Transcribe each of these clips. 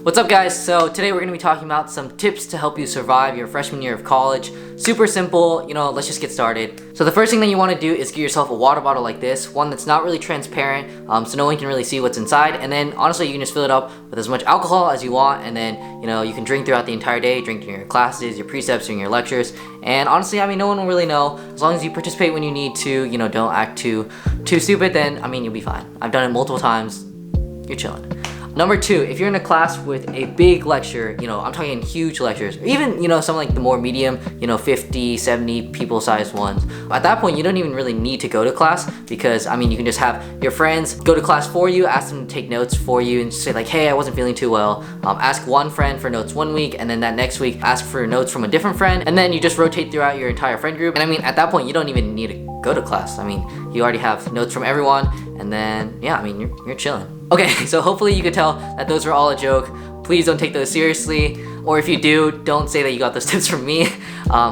What's up guys? So today we're going to be talking about some tips to help you survive your freshman year of college. Super simple, let's just get started. So the first thing that you want to do is get yourself a water bottle like this, one that's not really transparent, so no one can really see what's inside, and then honestly you can just fill it up with as much alcohol as you want, and then you can drink throughout the entire day, drink during your classes, your precepts, during your lectures, and honestly no one will really know. As long as you participate when you need to, don't act too stupid, then you'll be fine. I've done it multiple times. You're chilling. Number two, if you're in a class with a big lecture, I'm talking huge lectures, or even, some like the more medium, 50, 70 people sized ones. At that point, you don't even really need to go to class because, you can just have your friends go to class for you, ask them to take notes for you and say like, hey, I wasn't feeling too well. Ask one friend for notes one week, and then that next week, ask for notes from a different friend, and then you just rotate throughout your entire friend group. And at that point, you don't even need to go to class. You already have notes from everyone, and then, yeah, you're chilling. Okay, so hopefully you could tell that those were all a joke. Please don't take those seriously, or if you do, don't say that you got those tips from me.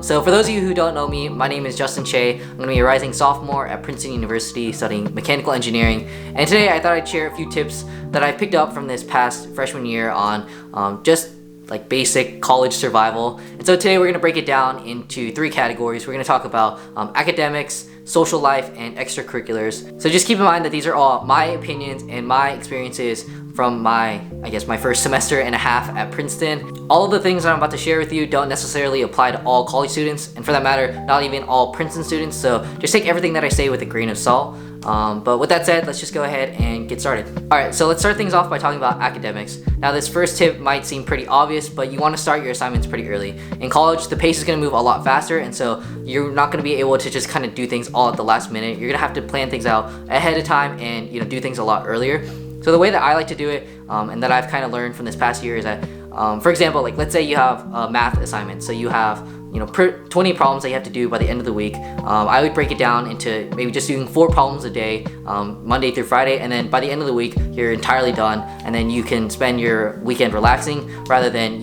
So for those of you who don't know me, my name is Justin Chae. I'm gonna be a rising sophomore at Princeton University studying mechanical engineering. And today I thought I'd share a few tips that I picked up from this past freshman year on just like basic college survival. And so today we're gonna break it down into three categories. We're gonna talk about academics, social life, and extracurriculars. So just keep in mind that these are all my opinions and my experiences from my first semester and a half at Princeton. All of the things that I'm about to share with you don't necessarily apply to all college students, and for that matter, not even all Princeton students, so just take everything that I say with a grain of salt. But with that said, let's just go ahead and get started. Alright, so let's start things off by talking about academics. Now this first tip might seem pretty obvious, but you want to start your assignments pretty early. In college, the pace is going to move a lot faster, and so you're not going to be able to just kind of do things all at the last minute. You're going to have to plan things out ahead of time and do things a lot earlier. So the way that I like to do it, and that I've kind of learned from this past year is that, for example, like let's say you have a math assignment, so you have 20 problems that you have to do by the end of the week. I would break it down into maybe just doing 4 problems a day, Monday through Friday, and then by the end of the week you're entirely done, and then you can spend your weekend relaxing rather than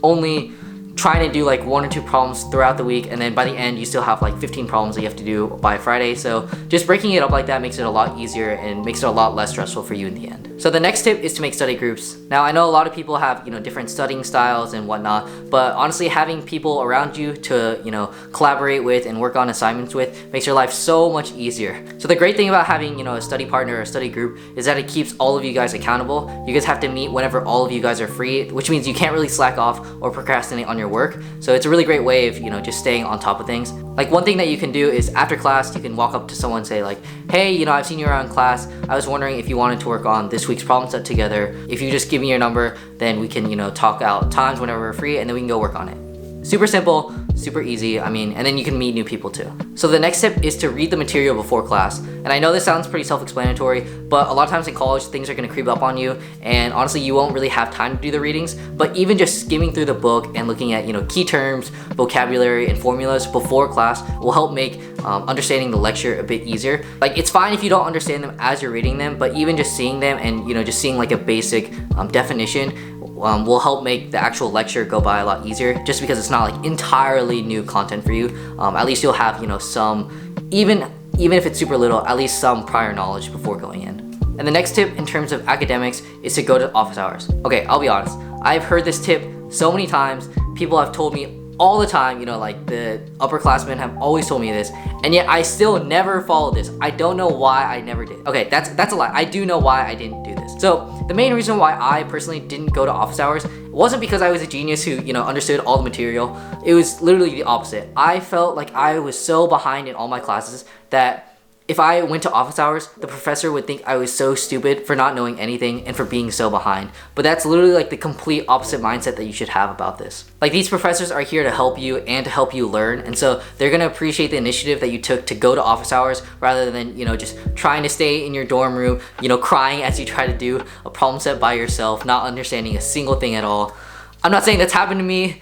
only trying to do like 1 or 2 problems throughout the week, and then by the end you still have like 15 problems that you have to do by Friday. So just breaking it up like that makes it a lot easier and makes it a lot less stressful for you in the end. So the next tip is to make study groups. Now I know a lot of people have different studying styles and whatnot, but honestly having people around you to collaborate with and work on assignments with makes your life so much easier. So the great thing about having a study partner or a study group is that it keeps all of you guys accountable. You guys have to meet whenever all of you guys are free, which means you can't really slack off or procrastinate on your work. So it's a really great way of just staying on top of things. Like one thing that you can do is after class you can walk up to someone and say like, hey, I've seen you around class, I was wondering if you wanted to work on this week's problem set together. If you just give me your number, then we can talk out times whenever we're free, and then we can go work on it. Super simple, super easy, and then you can meet new people too. So the next tip is to read the material before class. And I know this sounds pretty self-explanatory, but a lot of times in college things are going to creep up on you, and honestly you won't really have time to do the readings. But even just skimming through the book and looking at key terms, vocabulary, and formulas before class will help make understanding the lecture a bit easier. Like it's fine if you don't understand them as you're reading them, but even just seeing them and just seeing like a basic definition will help make the actual lecture go by a lot easier, just because it's not like entirely new content for you. At least you'll have some, even if it's super little, at least some prior knowledge before going in. And the next tip in terms of academics is to go to office hours. Okay, I'll be honest, I've heard this tip so many times. People have told me all the time, like the upperclassmen have always told me this, and yet I still never followed this. I don't know why I never did. Okay, that's a lie. I do know why I didn't do this. So the main reason why I personally didn't go to office hours wasn't because I was a genius who understood all the material. It was literally the opposite. I felt like I was so behind in all my classes that if I went to office hours, the professor would think I was so stupid for not knowing anything and for being so behind. But that's literally like the complete opposite mindset that you should have about this. Like these professors are here to help you and to help you learn, and so they're gonna appreciate the initiative that you took to go to office hours rather than just trying to stay in your dorm room, crying as you try to do a problem set by yourself, not understanding a single thing at all. I'm not saying that's happened to me.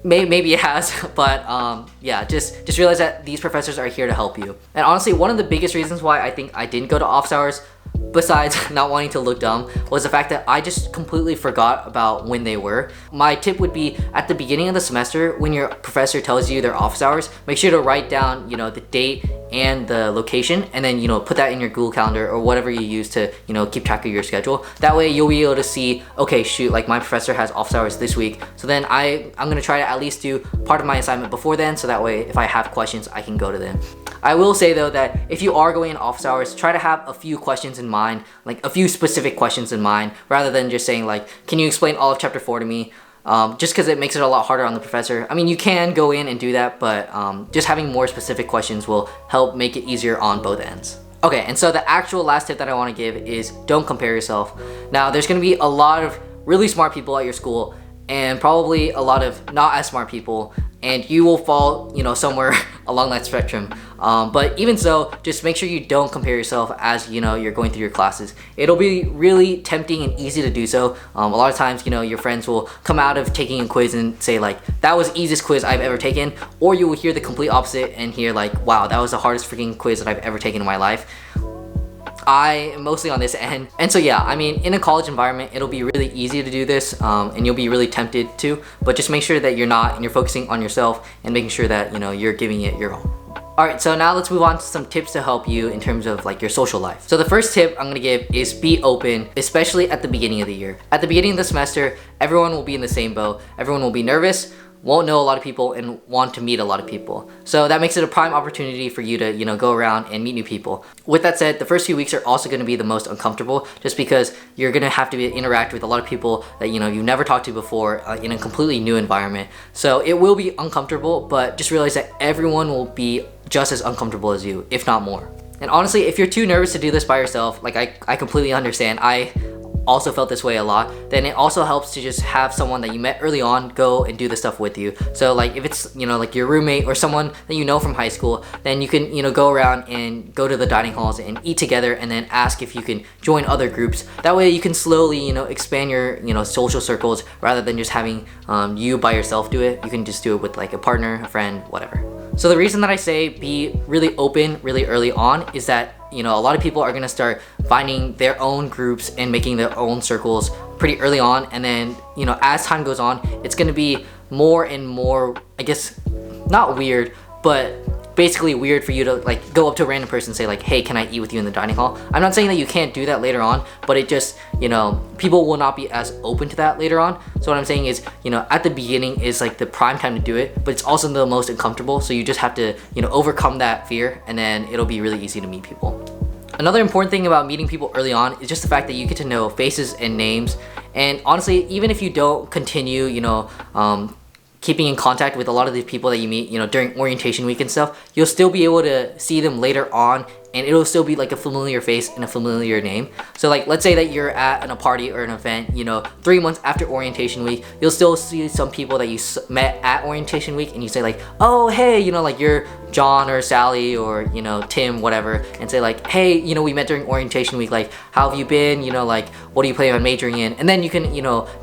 Maybe it has, but yeah, just realize that these professors are here to help you. And honestly, one of the biggest reasons why I think I didn't go to office hours, besides not wanting to look dumb, was the fact that I just completely forgot about when they were. My tip would be at the beginning of the semester, when your professor tells you their office hours, make sure to write down the date and the location, and then put that in your Google Calendar or whatever you use to keep track of your schedule. That way you'll be able to see, okay, shoot, like my professor has office hours this week, so then I'm gonna try to at least do part of my assignment before then, so that way if I have questions I can go to them. I will say though that if you are going in office hours, try to have a few questions in mind, like a few specific questions in mind, rather than just saying like, can you explain all of chapter 4 to me? Just because it makes it a lot harder on the professor. I mean, you can go in and do that, but just having more specific questions will help make it easier on both ends. Okay, and so the actual last tip that I want to give is don't compare yourself. Now, there's going to be a lot of really smart people at your school and probably a lot of not as smart people, and you will fall, somewhere along that spectrum. But even so, just make sure you don't compare yourself as you're going through your classes. It'll be really tempting and easy to do so. A lot of times, your friends will come out of taking a quiz and say like, that was the easiest quiz I've ever taken, or you will hear the complete opposite and hear like, wow, that was the hardest freaking quiz that I've ever taken in my life. I am mostly on this end. And so yeah, I mean, in a college environment, it'll be really easy to do this and you'll be really tempted to, but just make sure that you're not, and you're focusing on yourself and making sure that, you're giving it your all. Alright, so now let's move on to some tips to help you in terms of like your social life. So the first tip I'm gonna give is be open, especially at the beginning of the year. At the beginning of the semester, everyone will be in the same boat. Everyone will be nervous, won't know a lot of people, and want to meet a lot of people. So that makes it a prime opportunity for you to, go around and meet new people. With that said, the first few weeks are also going to be the most uncomfortable, just because you're going to have to interact with a lot of people that, you've never talked to before in a completely new environment. So it will be uncomfortable, but just realize that everyone will be just as uncomfortable as you, if not more. And honestly, if you're too nervous to do this by yourself, like I completely understand. I also felt this way a lot. Then it also helps to just have someone that you met early on go and do the stuff with you. So like if it's like your roommate or someone that you know from high school, then you can go around and go to the dining halls and eat together, and then ask if you can join other groups. That way you can slowly expand your social circles, rather than just having you by yourself do it. You can just do it with like a partner, a friend, whatever. So the reason that I say be really open really early on is that a lot of people are gonna start finding their own groups and making their own circles pretty early on, and then as time goes on, it's gonna be more and more, I guess, not weird, but basically weird for you to like go up to a random person and say like, hey, can I eat with you in the dining hall? I'm not saying that you can't do that later on, but it just, people will not be as open to that later on. So what I'm saying is, at the beginning is like the prime time to do it, but it's also the most uncomfortable. So you just have to, overcome that fear, and then it'll be really easy to meet people. Another important thing about meeting people early on is just the fact that you get to know faces and names. And honestly, even if you don't continue, keeping in contact with a lot of the people that you meet, during orientation week and stuff, you'll still be able to see them later on, and it'll still be like a familiar face and a familiar name. So like, let's say that you're at a party or an event, 3 months after orientation week, you'll still see some people that you met at orientation week, and you say like, oh, hey, like you're John or Sally or, Tim, whatever, and say like, hey, we met during orientation week, like, how have you been? Like, what are you planning on majoring in? And then you can,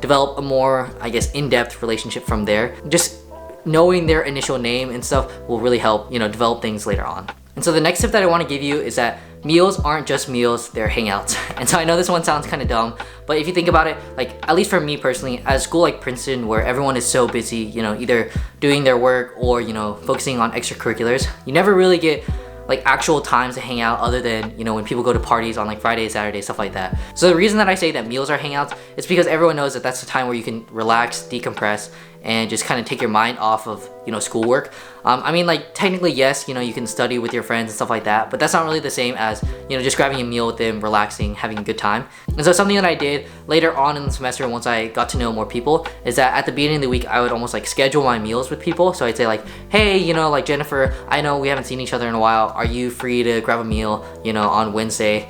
develop a more, I guess, in-depth relationship from there. Just knowing their initial name and stuff will really help, develop things later on. And so the next tip that I want to give you is that meals aren't just meals, they're hangouts. And so I know this one sounds kind of dumb, but if you think about it, like, at least for me personally, at a school like Princeton, where everyone is so busy, either doing their work or, focusing on extracurriculars, you never really get like actual times to hang out, other than when people go to parties on like Friday, Saturday, stuff like that. So the reason that I say that meals are hangouts is because everyone knows that that's the time where you can relax, decompress, and just kind of take your mind off of schoolwork. I mean, like, technically yes, you can study with your friends and stuff like that, but that's not really the same as just grabbing a meal with them, relaxing, having a good time. And so something that I did later on in the semester, once I got to know more people, is that at the beginning of the week I would almost like schedule my meals with people. So I'd say like, hey, like, Jennifer, I know we haven't seen each other in a while, are you free to grab a meal on Wednesday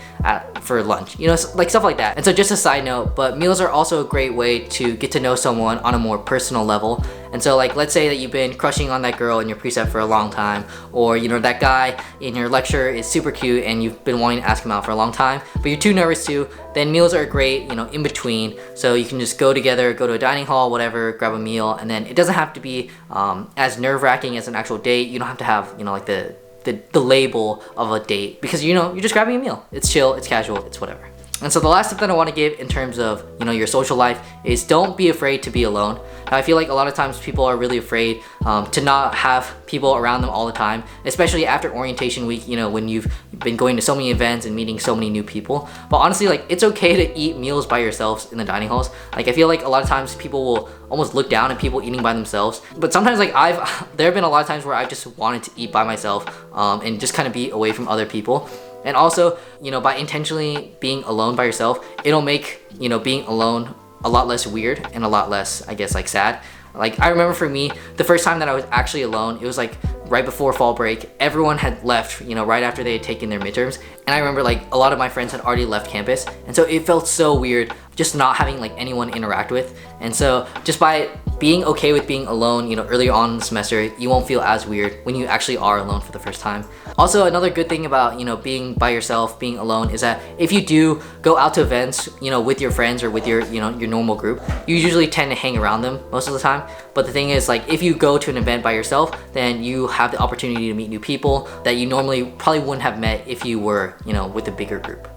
for lunch, like stuff like that. And so just a side note, but meals are also a great way to get to know someone on a more personal level. And so like, let's say that you've been crushing on that girl in your preset for a long time, or that guy in your lecture is super cute and you've been wanting to ask him out for a long time, but you're too nervous to, then meals are great, in between. So you can just go together, go to a dining hall, whatever, grab a meal, and then it doesn't have to be as nerve-wracking as an actual date. You don't have to have, like the label of a date, because you're just grabbing a meal. It's chill, it's casual, it's whatever. And so the last tip that I want to give in terms of, your social life is don't be afraid to be alone. Now, I feel like a lot of times people are really afraid to not have people around them all the time, especially after orientation week, when you've been going to so many events and meeting so many new people. But honestly, like, it's okay to eat meals by yourselves in the dining halls. Like, I feel like a lot of times people will almost look down at people eating by themselves. But sometimes, like, there have been a lot of times where I've just wanted to eat by myself and just kind of be away from other people. And also, by intentionally being alone by yourself, it'll make, being alone a lot less weird and a lot less, I guess, like, sad. Like, I remember for me, the first time that I was actually alone, it was like right before fall break. Everyone had left, right after they had taken their midterms. And I remember, like, a lot of my friends had already left campus. And so it felt so weird just not having, like, anyone to interact with. And so just by being okay with being alone, earlier on in the semester, you won't feel as weird when you actually are alone for the first time. Also, another good thing about, being by yourself, being alone, is that if you do go out to events, with your friends or with your, your normal group, you usually tend to hang around them most of the time. But the thing is, like, if you go to an event by yourself, then you have the opportunity to meet new people that you normally probably wouldn't have met if you were, with a bigger group.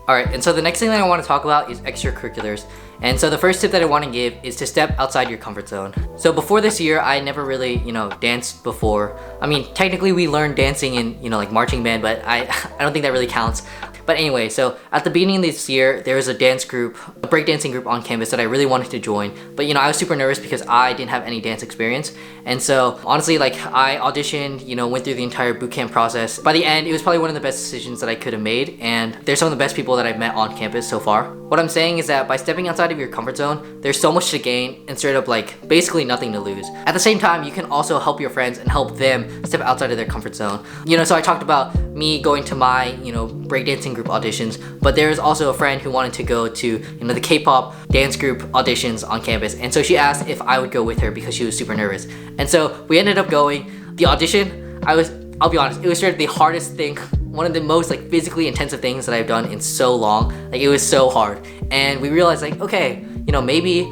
Alright, and so the next thing that I want to talk about is extracurriculars. And so the first tip that I want to give is to step outside your comfort zone. So before this year, I never really, danced before. I mean, technically we learned dancing in, like, marching band, but I don't think that really counts. But anyway, so at the beginning of this year, there was a dance group, a breakdancing group on campus that I really wanted to join. But I was super nervous because I didn't have any dance experience. And so honestly, like, I auditioned, went through the entire boot camp process. By the end, it was probably one of the best decisions that I could have made. And they're some of the best people that I've met on campus so far. What I'm saying is that by stepping outside of your comfort zone, there's so much to gain and straight up, like, basically nothing to lose. At the same time, you can also help your friends and help them step outside of their comfort zone. So I talked about me going to my, breakdancing group auditions, but there's also a friend who wanted to go to, the K-pop dance group auditions on campus. And so she asked if I would go with her because she was super nervous. And so we ended up going. The audition, I'll be honest, it was straight up the hardest thing, one of the most, like, physically intensive things that I've done in so long. Like, it was so hard. And we realized, like, okay, maybe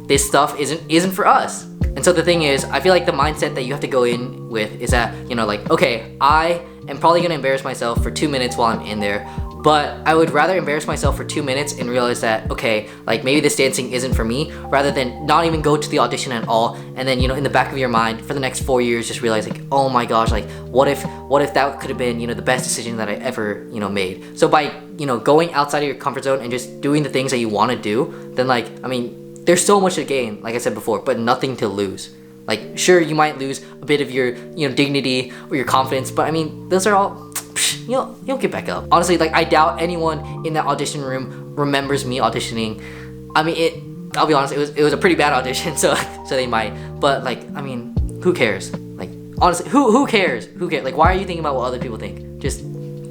this stuff isn't for us. And so the thing is, I feel like the mindset that you have to go in with is that, like, okay, I am probably gonna embarrass myself for 2 minutes while I'm in there, but I would rather embarrass myself for 2 minutes and realize that, okay, like, maybe this dancing isn't for me, rather than not even go to the audition at all, and then, in the back of your mind for the next 4 years, just realize, like, oh my gosh, like, what if that could have been, the best decision that I ever, made. So by, going outside of your comfort zone and just doing the things that you want to do, then, like, I mean, there's so much to gain, like I said before, but nothing to lose. Like, sure, you might lose a bit of your, dignity or your confidence, but I mean, those are all, you'll get back up. Honestly, like, I doubt anyone in that audition room remembers me auditioning. I mean, I'll be honest, it was a pretty bad audition, so they might. But, like, I mean, who cares? Like, honestly, who cares? Who cares? Like, why are you thinking about what other people think? Just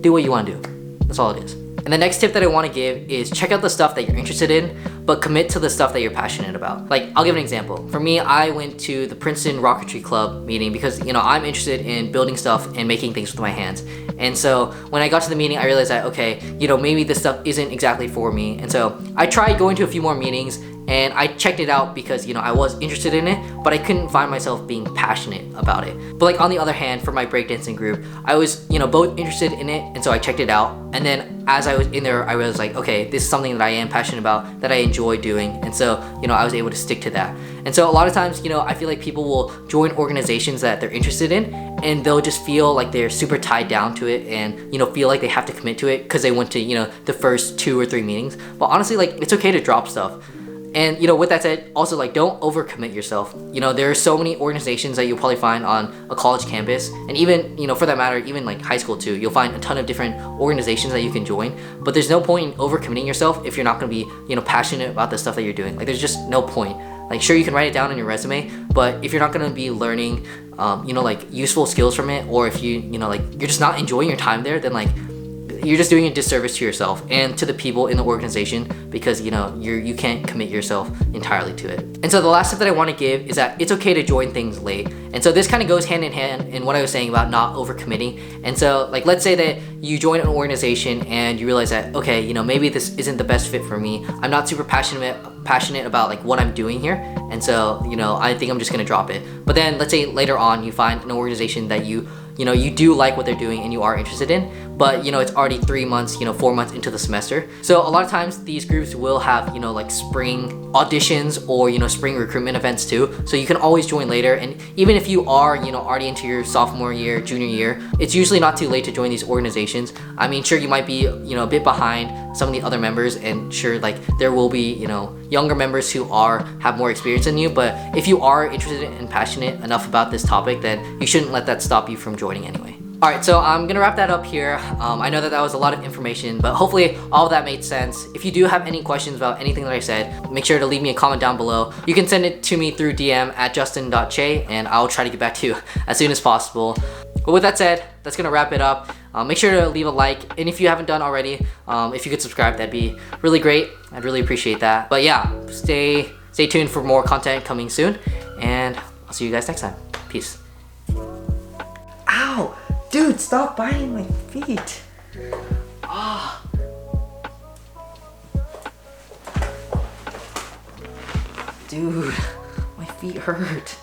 do what you want to do. That's all it is. And the next tip that I want to give is check out the stuff that you're interested in, but commit to the stuff that you're passionate about. Like, I'll give an example. For me, I went to the Princeton Rocketry Club meeting because, I'm interested in building stuff and making things with my hands. And so when I got to the meeting, I realized that, okay, maybe this stuff isn't exactly for me. And so I tried going to a few more meetings, and I checked it out because, I was interested in it, but I couldn't find myself being passionate about it. But, like, on the other hand, for my breakdancing group, I was, both interested in it, and so I checked it out. And then as I was in there, I was like, okay, this is something that I am passionate about, that I enjoy doing. And so, I was able to stick to that. And so a lot of times, I feel like people will join organizations that they're interested in, and they'll just feel like they're super tied down to it and, feel like they have to commit to it because they went to, the first 2 or 3 meetings. But honestly, like, it's okay to drop stuff. And, with that said, also, like, don't overcommit yourself. There are so many organizations that you'll probably find on a college campus, and even, for that matter, even, like, high school too. You'll find a ton of different organizations that you can join, but there's no point in overcommitting yourself if you're not going to be, passionate about the stuff that you're doing. Like, there's just no point. Like, sure, you can write it down on your resume, but if you're not going to be learning, like, useful skills from it, or if you, like, you're just not enjoying your time there, then, like, you're just doing a disservice to yourself and to the people in the organization because, you can't commit yourself entirely to it. And so the last tip that I want to give is that it's okay to join things late. And so this kind of goes hand in hand in what I was saying about not overcommitting. And so, like, let's say that you join an organization and you realize that, okay, maybe this isn't the best fit for me. I'm not super passionate about, like, what I'm doing here. And so, I think I'm just going to drop it. But then let's say later on you find an organization that you you know, you do like what they're doing and you are interested in, but you know, it's already 3 months, you know, 4 months into the semester. So a lot of times these groups will have, you know, like spring auditions or, you know, spring recruitment events too. So you can always join later. And even if you are, you know, already into your sophomore year, junior year, it's usually not too late to join these organizations. I mean, sure, you might be, you know, a bit behind some of the other members, and sure, like there will be, you know, younger members who have more experience than you, but if you are interested and passionate enough about this topic, then you shouldn't let that stop you from joining anyway. Alright, so I'm gonna wrap that up here. I know that was a lot of information, but hopefully all of that made sense. If you do have any questions about anything that I said, make sure to leave me a comment down below. You can send it to me through DM at justin.chae, and I'll try to get back to you as soon as possible. But with that said, that's gonna wrap it up. Make sure to leave a like, and if you haven't done already, if you could subscribe, that'd be really great. I'd really appreciate that. But yeah, stay tuned for more content coming soon, and I'll see you guys next time. Peace. Ow! Dude, stop biting my feet. Ah. Dude, my feet hurt.